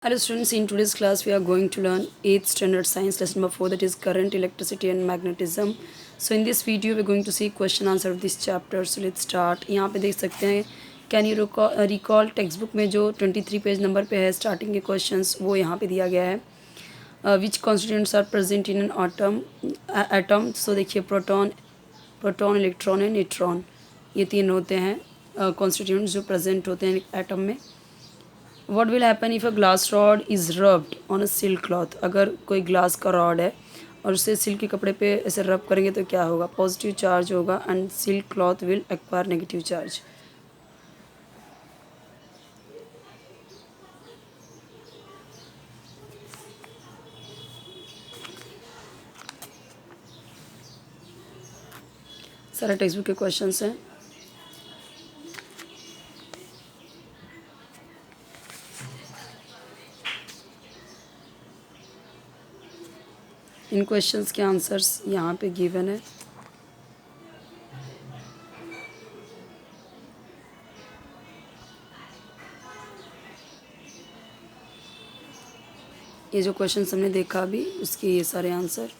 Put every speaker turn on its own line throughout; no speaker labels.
Hello students, in today's class we are going to learn 8th standard science lesson number 4, that is current, electricity and magnetism. So in this video we are going to see question answer of this chapter. So let's start. यहाँ पे देख सकते हैं can you recall text book में जो 23 page number पे है starting के क्वेश्चंस वो यहाँ पे दिया गया है. Which constituents are present in an atom. So देखिए प्रोटॉन इलेक्ट्रॉन एंड न्यूट्रॉन, ये तीन होते हैं कॉन्स्टिट्यूएंट्स जो प्रेजेंट होते हैं एटम में. What will happen if a glass rod is rubbed on a silk cloth. अगर कोई ग्लास का रॉड है और उसे सिल्क के कपड़े पे ऐसे रब करेंगे तो क्या होगा. पॉजिटिव चार्ज होगा and silk cloth will acquire negative charge. सारा टेक्स्ट बुक के क्वेश्चंस हैं. इन क्वेश्चंस के आंसर्स यहाँ पे गिवन है. ये जो क्वेश्चन हमने देखा अभी उसके ये सारे आंसर.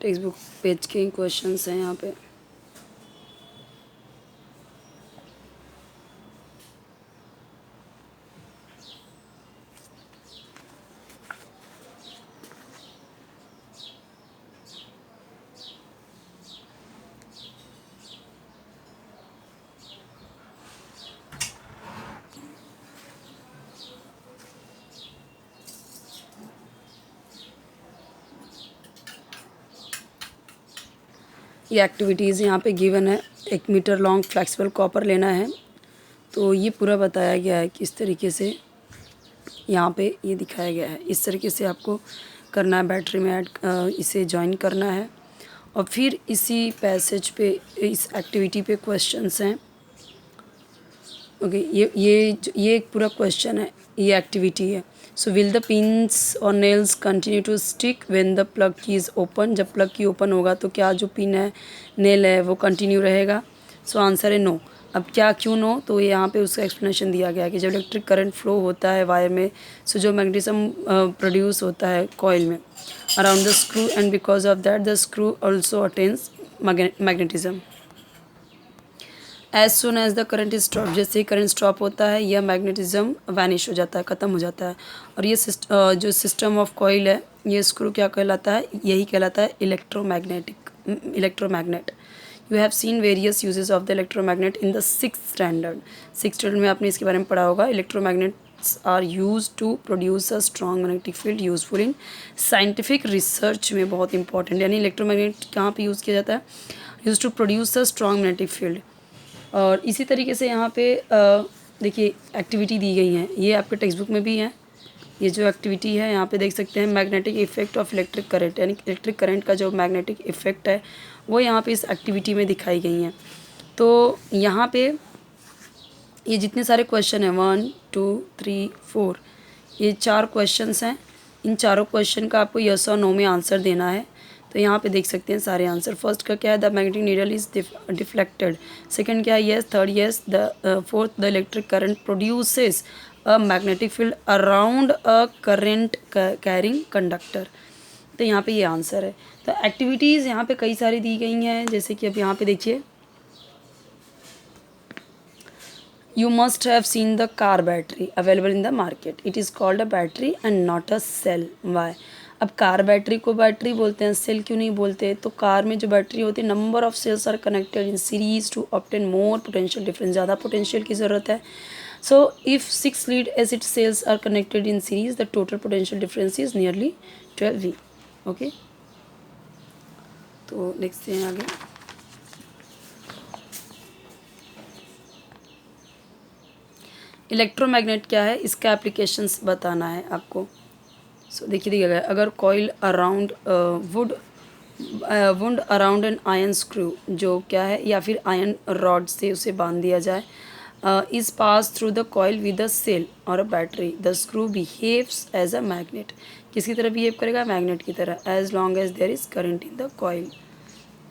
टेक्स्ट बुक पेज के क्वेश्चंस हैं यहाँ पे. ये एक्टिविटीज़ यहाँ पे गिवन है. 1 मीटर लॉन्ग फ्लेक्सिबल कॉपर लेना है. तो ये पूरा बताया गया है किस तरीके से यहाँ पे ये दिखाया गया है. इस तरीके से आपको करना है, बैटरी में ऐड इसे जॉइन करना है. और फिर इसी पैसेज पे इस एक्टिविटी पे क्वेश्चंस हैं. ओके ये एक पूरा क्वेश्चन है, ये एक्टिविटी है. सो विल द पिन्स और nails continue to stick when the plug key is open. जब प्लग की ओपन होगा तो क्या जो पिन है, नेल है, वो कंटिन्यू रहेगा. सो आंसर है नो. अब क्या क्यों नो, तो यहाँ पे उसका एक्सप्लेनेशन दिया गया है कि जब इलेक्ट्रिक करंट फ्लो होता है वायर में, सो जो मैग्नेटिज्म प्रोड्यूस होता है कॉइल में around the screw, and because of that the screw also attains magnetism. As soon as the current is stop, जैसे ही करंट स्टॉप होता है यह मैग्नेटिज्म वैनिश हो जाता है, ख़त्म हो जाता है. और ये जो सिस्टम ऑफ कॉइल है, ये स्क्रू क्या कहलाता है, यही कहलाता है electromagnet. You have seen various uses of the electromagnet in the 6th standard. 6th standard में आपने इसके बारे में पढ़ा होगा. Electromagnet magnets are use to produce a strong magnetic field useful in scientific research में बहुत इंपॉर्टेंट, यानी इलेक्ट्रोमैग्नेट कहाँ पे यूज़ किया जाता है, use to produce a strong magnetic field. और इसी तरीके से यहाँ पे देखिए एक्टिविटी दी गई हैं, ये आपके टेक्स्ट बुक में भी है। ये जो एक्टिविटी है यहाँ पे देख सकते हैं, magnetic effect of electric current, यानी इलेक्ट्रिक करंट का जो मैग्नेटिक इफेक्ट है वो यहाँ पे इस एक्टिविटी में दिखाई गई हैं। तो यहाँ पे ये जितने सारे क्वेश्चन हैं 1 2 3 4, ये 4 क्वेश्चंस हैं। इन चारों क्वेश्चन का आपको यस और नो में आंसर देना है। तो यहाँ पे देख सकते हैं सारे आंसर। फर्स्ट का क्या है, the magnetic needle is deflected. Second क्या है, yes. Third yes. The fourth, the electric current produces a magnetic field around a current carrying conductor. तो यहाँ पे ये आंसर है। तो एक्टिविटीज़ यहाँ पे कई सारी दी गई हैं, जैसे कि अब यहाँ पे देखिए, You must have seen the car battery available in the market. It is called a battery and not a cell. Why? अब कार बैटरी को बैटरी बोलते हैं, सेल क्यों नहीं बोलते? तो कार में जो बैटरी होती है, number of cells are connected in series to obtain more potential difference, ज़्यादा पोटेंशियल की ज़रूरत है। So if 6 lead acid cells are connected in series, the total potential difference is nearly 12 V। Okay, तो देखते हैं आगे। इलेक्ट्रोमैग्नेट क्या है, इसका एप्लीकेशंस बताना है आपको। सो देखिए दिया गया, अगर coil around wound around an iron screw, जो क्या है, या फिर आयरन रॉड से उसे बांध दिया जाए, is pass through the coil with a cell और a battery, the screw behaves as a magnet. किसकी तरह बिहेव करेगा, मैग्नेट की तरह, as long as there is current in the coil.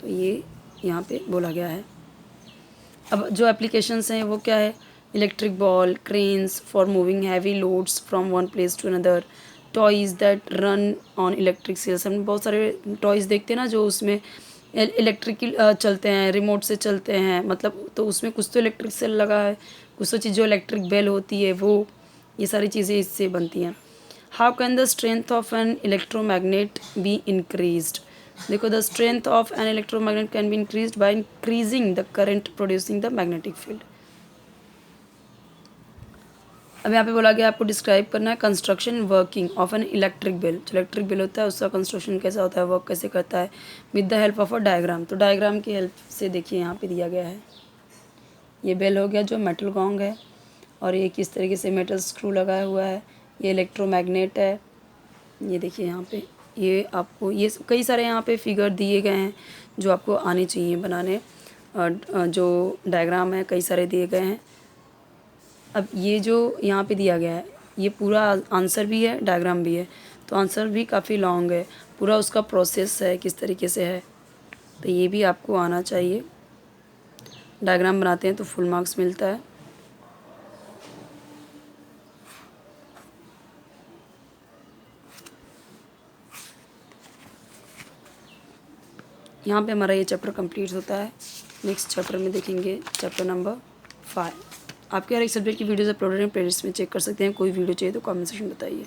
तो ये यहाँ पे बोला गया है। अब जो एप्लीकेशंस हैं वो क्या है, electric ball, cranes for moving heavy loads from one place to another, toys that run on electric cells. हम बहुत सारे टॉयज़ देखते हैं ना जो उसमें इलेक्ट्रिक चलते हैं, रिमोट से चलते हैं, मतलब तो उसमें कुछ तो इलेक्ट्रिक सेल लगा है, कुछ तो चीज़ जो इलेक्ट्रिक बेल होती है वो, ये सारी चीज़ें इससे बनती हैं। How can the strength of an electromagnet be increased? देखो, the strength of an electromagnet can be increased by increasing the current producing the magnetic field. अब यहाँ पे बोला गया आपको डिस्क्राइब करना है construction working of an electric bell. जो इलेक्ट्रिक बेल होता है उसका कंस्ट्रक्शन कैसा होता है, वर्क कैसे करता है, with the help of a diagram. तो डायग्राम की हेल्प से देखिए यहाँ पे दिया गया है, ये बेल हो गया जो मेटल गॉन्ग है, और ये किस तरीके से मेटल स्क्रू लगाया हुआ है, ये इलेक्ट्रोमैग्नेट है। ये देखिए यहाँ पे, ये आपको ये कई सारे यहाँ पे फिगर दिए गए हैं जो आपको आने चाहिए बनाने, जो डायग्राम है कई सारे दिए गए हैं। अब ये जो यहाँ पे दिया गया है, ये पूरा आंसर भी है, डायग्राम भी है, तो आंसर भी काफ़ी लॉन्ग है, पूरा उसका प्रोसेस है किस तरीके से है, तो ये भी आपको आना चाहिए। डायग्राम बनाते हैं तो फुल मार्क्स मिलता है। यहाँ पे हमारा ये चैप्टर कंप्लीट होता है। नेक्स्ट चैप्टर में देखेंगे चैप्टर नंबर 5। आपके हर एक सब्जेक्ट की वीडियोस अपलोडेड हैं, प्लेलिस्ट में चेक कर सकते हैं। कोई वीडियो चाहिए तो कमेंट सेक्शन में बताइए।